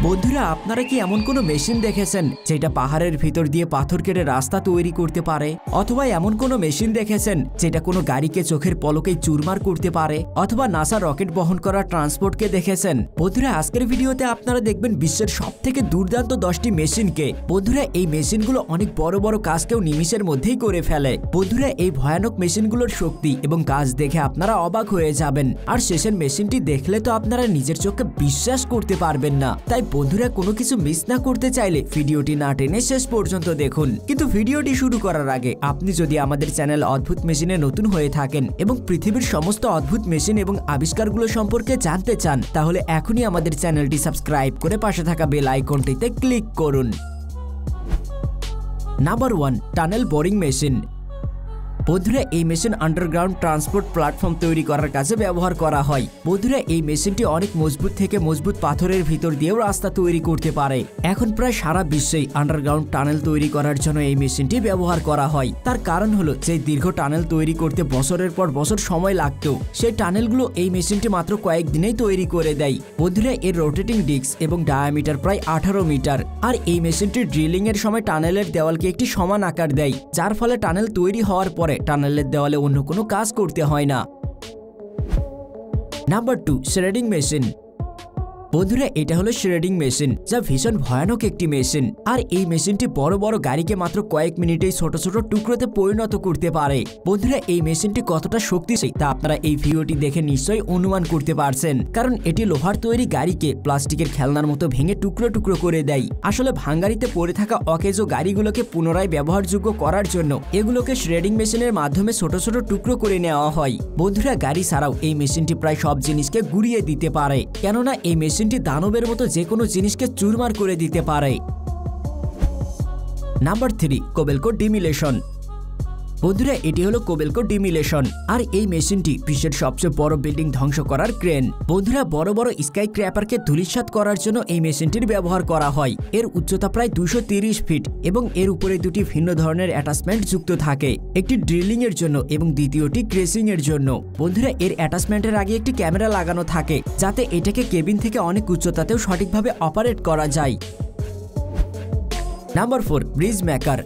বন্ধুরা আপনারা কি এমন কোনো মেশিন দেখেছেন যেটা পাহাড়ের ভিতর দিয়ে পাথর কেটে রাস্তা তৈরি করতে পারে, অথবা এমন কোনো মেশিন দেখেছেন যেটা কোনো গাড়িকে চোখের পলকেই চুরমার করতে পারে, অথবা নাসা রকেট বহন করা ট্রান্সপোর্টকে দেখেছেন? বন্ধুরা আজকের ভিডিওতে আপনারা দেখবেন বিশ্বের সবথেকে দুর্দান্ত 10টি মেশিনকে। বন্ধুরা এই মেশিনগুলো অনেক বড় বড় কাজকেও নিমিষের মধ্যেই করে ফেলে। বন্ধুরা এই ভয়ানক মেশিনগুলোর শক্তি এবং কাজ দেখে আপনারা অবাক হয়ে যাবেন, আর শেষের মেশিনটি দেখলে তো আপনারা নিজের চোখে বিশ্বাস করতে পারবেন না। তাই বন্ধুরা কোনো কিছু মিস না করতে চাইলে ভিডিওটি না টেনে শেষ পর্যন্ত দেখুন। কিন্তু ভিডিওটি শুরু করার আগে আপনি যদি আমাদের চ্যানেল অদ্ভুত মেশিনে নতুন হয়ে থাকেন এবং পৃথিবীর সমস্ত অদ্ভুত মেশিন এবং আবিষ্কারগুলো সম্পর্কে জানতে চান, তাহলে এখনই আমাদের চ্যানেলটি সাবস্ক্রাইব করে পাশে থাকা বেল আইকনটিতে ক্লিক করুন। Number 1, tunnel boring machine. বন্ধুরা এই মেশিন আন্ডারগ্রাউন্ড ট্রান্সপোর্ট প্ল্যাটফর্ম তৈরি করার কাজে ব্যবহার করা হয়। বন্ধুরা এই মেশিনটি অনেক মজবুত থেকে মজবুত পাথরের ভিতর দিয়েও রাস্তা তৈরি করতে পারে। এখন প্রায় সারা বিশ্বেই আন্ডারগ্রাউন্ড টানেল তৈরি করার জন্য এই মেশিনটি ব্যবহার করা হয়। তার কারণ হলো যে দীর্ঘ টানেল তৈরি করতে বছরের পর বছর সময় লাগতো, সেই টানেলগুলো এই মেশিনটি মাত্র কয়েকদিনেই তৈরি করে দেয়। বন্ধুরা এর রোটেটিং ডিস্ক এবং ডায়ামিটার প্রায় 18 মিটার, আর এই মেশিনটি ড্রিলিং এর সময় টানেলের দেওয়ালকে একটি সমান আকার দেয়, যার ফলে টানেল তৈরি হওয়ার পরে টানেলের দেওয়ালে অন্য কোনো কাজ করতে হয় না। Number 2, shredding machine. বন্ধুরা এটা হলো শ্রেডিং মেশিন, যা ভীষণ ভয়ানক একটি মেশিন। আর এই মেশিনটি বড় বড় গাড়িকে মাত্র কয়েক মিনিটেই ছোট ছোট টুকরোতে পরিণত করতে পারে। বন্ধুরা এই মেশিনটি কতটা শক্তিশালী তা আপনারা এই ভিডিওটি দেখে নিশ্চয়ই অনুমান করতে পারছেন, কারণ এটি লোহার তৈরি গাড়িকে প্লাস্টিকের খেলনার মতো ভেঙে টুকরো টুকরো করে দেয়। আসলে ভাঙ্গারিতে পড়ে থাকা অকেজো গাড়িগুলোকে পুনরায় ব্যবহারযোগ্য করার জন্য এগুলোকে শ্রেডিং মেশিনের মাধ্যমে ছোট ছোট টুকরো করে নেওয়া হয়। বন্ধুরা গাড়ি ছাড়াও এই মেশিনটি প্রায় সব জিনিসকে গুঁড়িয়ে দিতে পারে, কেননা এই মেশিনটি দানবের মতো যে কোনো জিনিসকে চুরমার করে দিতে পারে। নাম্বার 3, কোবেলকো ডিমিলেশন। বন্ধুরা এটি হলো কোবেলকো ডিমিলেশন, আর এই মেশিনটি বিশ্বের সবচেয়ে বড় বিল্ডিং ধ্বংস করার ক্রেন। বন্ধুরা বড় বড় স্কাই ক্র্যাপারকে ধূলিসাৎ করার জন্য এই মেশিনটির ব্যবহার করা হয়। এর উচ্চতা প্রায় 230 ফিট এবং এর উপরে দুটি ভিন্ন ধরনের অ্যাটাচমেন্ট যুক্ত থাকে, একটি ড্রিলিং এর জন্য এবং দ্বিতীয়টি ক্রেসিং এর জন্য। বন্ধুরা এর অ্যাটাচমেন্টের আগে একটি ক্যামেরা লাগানো থাকে, যাতে এটাকে কেবিন থেকে অনেক উচ্চতাতেও সঠিকভাবে অপারেট করা যায়। Number 4, bridge maker.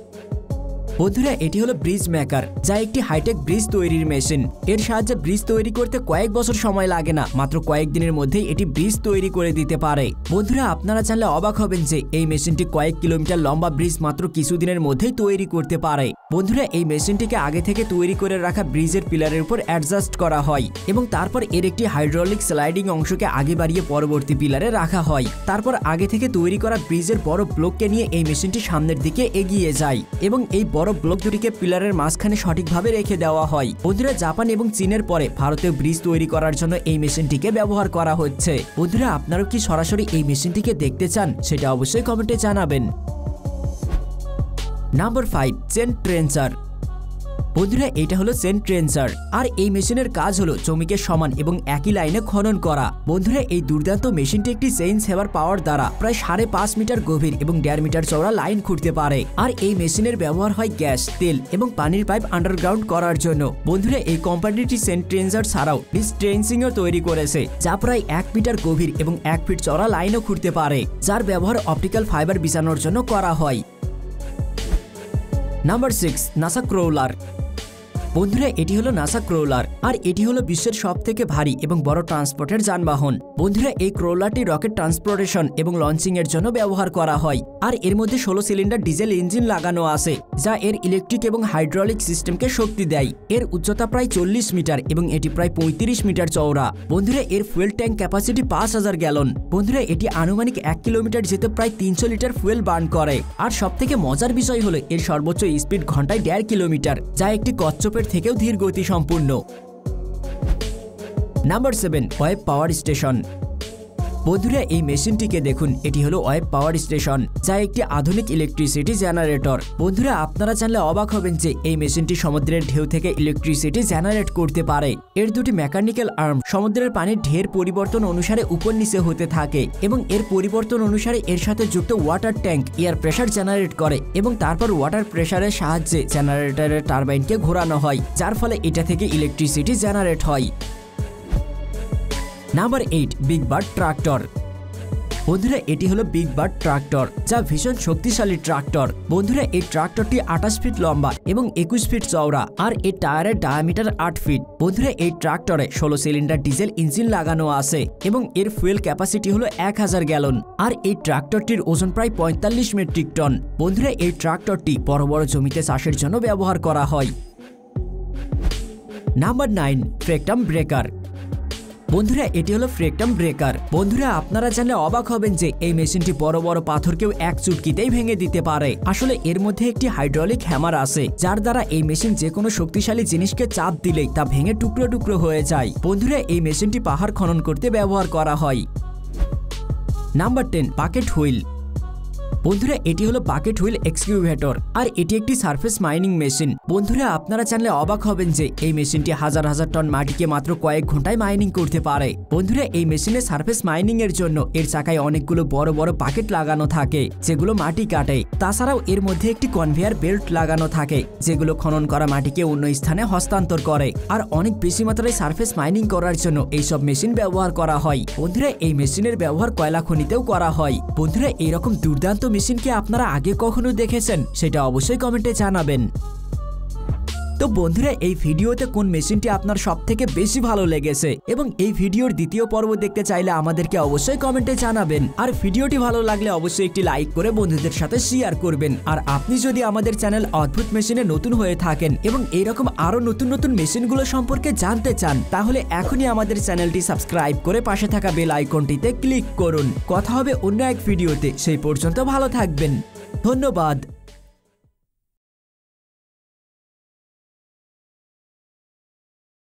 বন্ধুরা এটি হলো ব্রিজ মেকার, যা একটি হাইটেক ব্রিজ তৈরির মেশিন। এর সাহায্যে ব্রিজ তৈরি করতে কয়েক বছর সময় লাগে না, মাত্র কয়েকদিনের মধ্যেই এটি ব্রিজ তৈরি করে দিতে পারে। বন্ধুরা আপনারা জানলে অবাক হবেন যে এই মেশিনটি কয়েক কিলোমিটার লম্বা ব্রিজ মাত্র কিছুদিনের মধ্যেই তৈরি করতে পারে। বন্ধুরা এই মেশিনটিকে আগে থেকে তৈরি করে রাখা ব্রিজের পিলারের উপর অ্যাডজাস্ট করা হয় এবং তারপর এর একটি হাইড্রোলিক স্লাইডিং অংশকে আগে বাড়িয়ে পরবর্তী পিলারে রাখা হয়। তারপর আগে থেকে তৈরি করা ব্রিজের বড় ব্লককে নিয়ে এই মেশিনটি সামনের দিকে এগিয়ে যায় এবং এই বড় ব্লক দুটিকে পিলারের মাঝখানে সঠিকভাবে রেখে দেওয়া হয়। বন্ধুরা জাপান এবং চীনের পরে ভারতেও ব্রিজ তৈরি করার জন্য এই মেশিনটিকে ব্যবহার করা হচ্ছে। বন্ধুরা আপনারাও কি সরাসরি এই মেশিনটিকে দেখতে চান? সেটা অবশ্যই কমেন্টে জানাবেন। Number 5, chain trencher. বন্ধুরা এটা হলো চেন ট্রেঞ্চার, আর এই মেশিনের কাজ হলো জমিকে সমান এবং একই লাইনে খনন করা। বন্ধুরা এই দুর্দান্ত মেশিনটি একটি চেইন সেভার পাওয়ার দ্বারা প্রায় 5.5 মিটার গভীর এবং 1.5 মিটার চওড়া লাইন খুঁড়তে পারে। আর এই মেশিনের ব্যবহার হয় গ্যাস, তেল এবং পানির পাইপ আন্ডারগ্রাউন্ড করার জন্য। বন্ধুরা এই কোম্পানিটি চেন ট্রেঞ্চার ছাড়াও ডিস্ক ট্রেন্সিংও তৈরি করেছে, যা প্রায় 1 মিটার গভীর এবং 1 ফিট চওড়া লাইনও খুঁড়তে পারে, যার ব্যবহার অপটিক্যাল ফাইবার বিছানোর জন্য করা হয়। Number 6, NASA crawler. বন্ধুরা এটি হলো নাসা ক্রোলার, আর এটি হলো বিশ্বের সবথেকে ভারী এবং বড় ট্রান্সপোর্টের যানবাহন। বন্ধুরা এই ক্রোলারটি রকেট ট্রান্সপোর্টেশন এবং লঞ্চিং এর জন্য ব্যবহার করা হয়, আর এর মধ্যে 16 সিলিন্ডার ডিজেল ইঞ্জিন লাগানো আছে, যা এর ইলেকট্রিক এবং হাইড্রোলিক সিস্টেমকে শক্তি দেয়। এর উচ্চতা প্রায় 40 মিটার এবং এটি প্রায় 35 মিটার চওড়া। বন্ধুরা এর ফুয়েল ট্যাঙ্ক ক্যাপাসিটি 5000 গ্যালন। বন্ধুরা এটি আনুমানিক 1 কিলোমিটার যেতে প্রায় 300 লিটার ফুয়েল বার্ন করে। আর সবথেকে মজার বিষয় হলো এর সর্বোচ্চ স্পিড ঘন্টায় 1.5 কিলোমিটার, যা একটি কচ্ছপের থেকেও ধীর গতি সম্পূর্ণ। Number 7, web power station. বন্ধুরা এই মেশিনটিকে দেখুন, এটি হলো ওয়েব পাওয়ার স্টেশন, যা একটি আধুনিক ইলেকট্রিসিটি জেনারেটর। বন্ধুরা আপনারা জানলে অবাক হবেন যে এই মেশিনটি সমুদ্রের ঢেউ থেকে ইলেকট্রিসিটি জেনারেট করতে পারে। এর দুটি মেকানিক্যাল আর্ম সমুদ্রের পানির ঢের পরিবর্তন অনুসারে উপর নিচে হতে থাকে এবং এর পরিবর্তন অনুসারে এর সাথে যুক্ত water tank air pressure generate করে এবং তারপর ওয়াটার প্রেসারের সাহায্যে জেনারেটরের টারবাইনকে ঘোরানো হয়, যার ফলে এটা থেকে ইলেকট্রিসিটি জেনারেট হয়। Number 8, big bird tractor. বন্ধুরা এটি হলো বিগ বার্ড ট্রাক্টর, যা ভীষণ শক্তিশালী ট্রাক্টর। বন্ধুরা এই ট্রাক্টরটি 28 ফিট লম্বা এবং 21 ফিট চওড়া, আর এর টায়ারের ডায়ামিটার 8 ফিট। বন্ধুরা এই ট্রাক্টরে 16 সিলিন্ডার ডিজেল ইঞ্জিন লাগানো আছে এবং এর ফুয়েল ক্যাপাসিটি হলো 1000 গ্যালন, আর এই ট্রাক্টরটির ওজন প্রায় 45 মেট্রিক টন। বন্ধুরা এই ট্রাক্টরটি বড় বড় জমিতে চাষের জন্য ব্যবহার করা হয়। নাম্বার 9, ফ্রেকটাম ব্রেকার। বন্ধুরা এটি হলো ফ্রেকটাম ব্রেকার। বন্ধুরা আপনারা জানলে অবাক হবেন যে এই মেশিনটি বড় বড় পাথরকেও এক চুটকিতেই ভেঙে দিতে পারে। আসলে এর মধ্যে একটি হাইড্রোলিক হ্যামার আছে, যার দ্বারা এই মেশিন যে কোনো শক্তিশালী জিনিসকে চাপ দিলেই তা ভেঙে টুকরো টুকরো হয়ে যায়। বন্ধুরা এই মেশিনটি পাহাড় খনন করতে ব্যবহার করা হয়। Number 10, bucket wheel. বন্ধুরা এটি হলো বাকেট হুইল এক্সকিউভেটর, আর এটি একটি সারফেস মাইনিং মেশিন। বন্ধুরা আপনারা জানলে অবাক হবেন যে এই মেশিনটি হাজার হাজার টন মাটিকে মাত্র কয়েক ঘন্টায় মাইনিং করতে পারে। বন্ধুরা এই মেশিনে সারফেস মাইনিং এর জন্য এর চাকায় অনেকগুলো বড় বড় বাকেট লাগানো থাকে, যেগুলো মাটি কাটে। তাছাড়াও এর মধ্যে একটি কনভেয়ার বেল্ট লাগানো থাকে, যেগুলো খনন করা মাটিকে অন্য স্থানে হস্তান্তর করে। আর অনেক বেশি মাত্রায় সারফেস মাইনিং করার জন্য এইসব মেশিন ব্যবহার করা হয়। বন্ধুরা এই মেশিনের ব্যবহার কয়লা খনিতেও করা হয়। বন্ধুরা এইরকম দুর্দান্ত মেশিন কি আপনারা আগে কখনো দেখেছেন? সেটা অবশ্যই কমেন্টে জানাবেন। তো বন্ধুরা এই ভিডিওতে কোন মেশিনটি আপনার সবথেকে বেশি ভালো লেগেছে এবং এই ভিডিওর দ্বিতীয় পর্ব দেখতে চাইলে আমাদেরকে অবশ্যই কমেন্টে জানাবেন। আর ভিডিওটি ভালো লাগলে অবশ্যই একটি লাইক করে বন্ধুদের সাথে শেয়ার করবেন। আর আপনি যদি আমাদের চ্যানেল অদ্ভুত মেশিনে নতুন হয়ে থাকেন এবং এইরকম আরো নতুন নতুন মেশিনগুলো সম্পর্কে জানতে চান, তাহলে এখনই আমাদের চ্যানেলটি সাবস্ক্রাইব করে পাশে থাকা বেল আইকনটিতে ক্লিক করুন। কথা হবে অন্য এক ভিডিওতে, সেই পর্যন্ত ভালো থাকবেন। ধন্যবাদ।